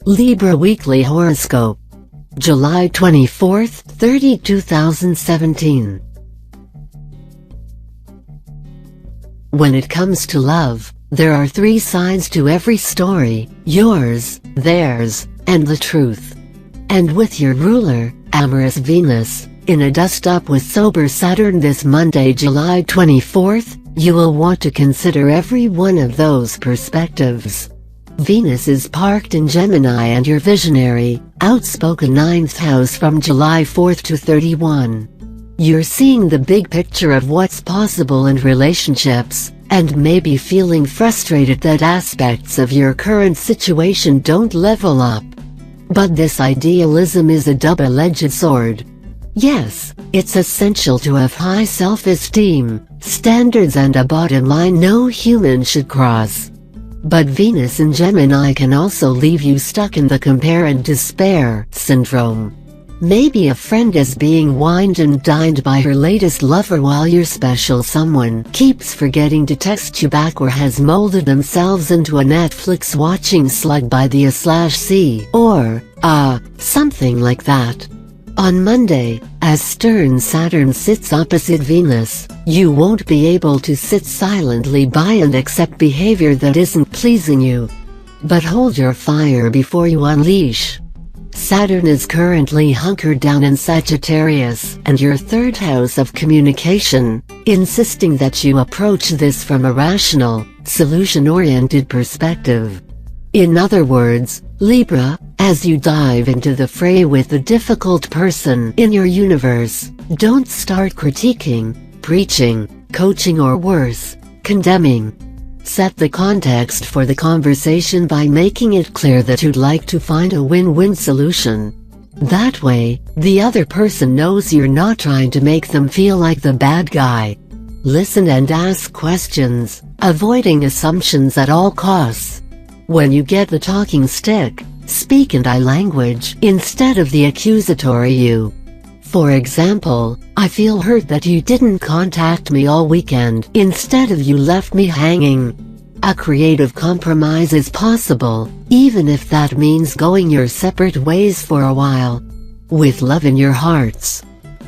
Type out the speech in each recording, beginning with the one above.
Libra Weekly Horoscope. July 24th, 2017. When it comes to love, there are three sides to every story: yours, theirs, and the truth. And with your ruler, amorous Venus, in a dust-up with sober Saturn this Monday, July 24th, you will want to consider every one of those perspectives. Venus is parked in Gemini and your visionary, outspoken 9th house from July 4th to 31. You're seeing the big picture of what's possible in relationships, and maybe feeling frustrated that aspects of your current situation don't level up. But this idealism is a double-edged sword. Yes, it's essential to have high self-esteem, standards, and a bottom line no human should cross. But Venus in Gemini can also leave you stuck in the compare and despair syndrome. Maybe a friend is being wined and dined by her latest lover while your special someone keeps forgetting to text you back or has molded themselves into a Netflix watching slug by the A/C, or, something like that. On Monday, as stern Saturn sits opposite Venus, you won't be able to sit silently by and accept behavior that isn't pleasing you. But hold your fire before you unleash. Saturn is currently hunkered down in Sagittarius and your third house of communication, insisting that you approach this from a rational, solution-oriented perspective. In other words, Libra, as you dive into the fray with the difficult person in your universe, don't start critiquing, preaching, coaching, or worse, condemning. Set the context for the conversation by making it clear that you'd like to find a win-win solution. That way, the other person knows you're not trying to make them feel like the bad guy. Listen and ask questions, avoiding assumptions at all costs. When you get the talking stick, speak in I language instead of the accusatory you. For example, I feel hurt that you didn't contact me all weekend instead of you left me hanging. A creative compromise is possible, even if that means going your separate ways for a while. With love in your hearts.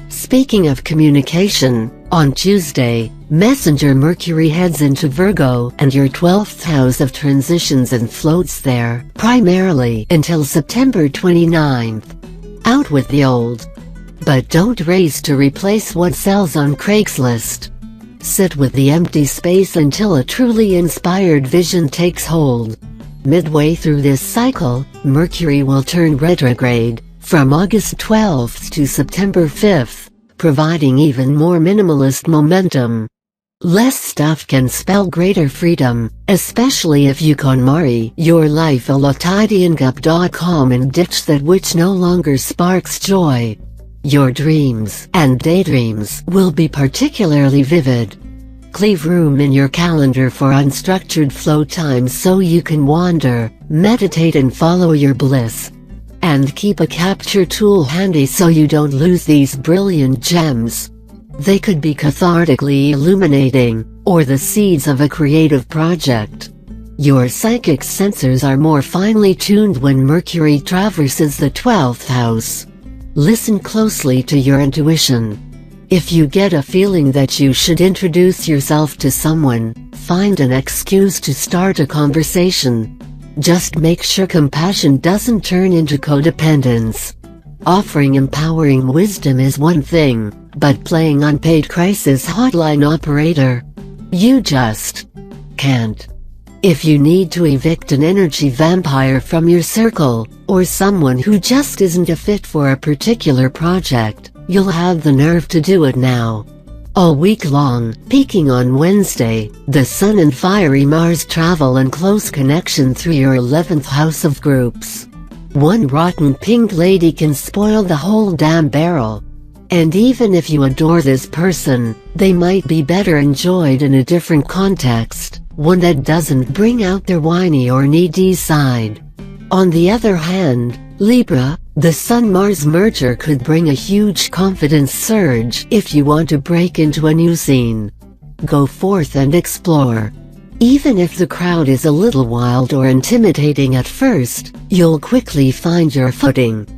Speaking of communication, on Tuesday, Messenger Mercury heads into Virgo and your 12th house of transitions and floats there, primarily until September 29th. Out with the old. But don't race to replace what sells on Craigslist. Sit with the empty space until a truly inspired vision takes hold. Midway through this cycle, Mercury will turn retrograde, from August 12th to September 5th, providing even more minimalist momentum. Less stuff can spell greater freedom, especially if you KonMari your life a tidyingup.com and ditch that which no longer sparks joy. Your dreams and daydreams will be particularly vivid. Cleave room in your calendar for unstructured flow time so you can wander, meditate, and follow your bliss. And keep a capture tool handy so you don't lose these brilliant gems. They could be cathartically illuminating, or the seeds of a creative project. Your psychic sensors are more finely tuned when Mercury traverses the 12th house. Listen closely to your intuition. If you get a feeling that you should introduce yourself to someone, find an excuse to start a conversation. Just make sure compassion doesn't turn into codependence. Offering empowering wisdom is one thing, but playing unpaid crisis hotline operator, you just can't. If you need to evict an energy vampire from your circle, or someone who just isn't a fit for a particular project, you'll have the nerve to do it now. All week long, peaking on Wednesday, the Sun and fiery Mars travel in close connection through your 11th house of groups. One rotten pink lady can spoil the whole damn barrel. And even if you adore this person, they might be better enjoyed in a different context, one that doesn't bring out their whiny or needy side. On the other hand, Libra, the Sun-Mars merger could bring a huge confidence surge if you want to break into a new scene. Go forth and explore. Even if the crowd is a little wild or intimidating at first, you'll quickly find your footing.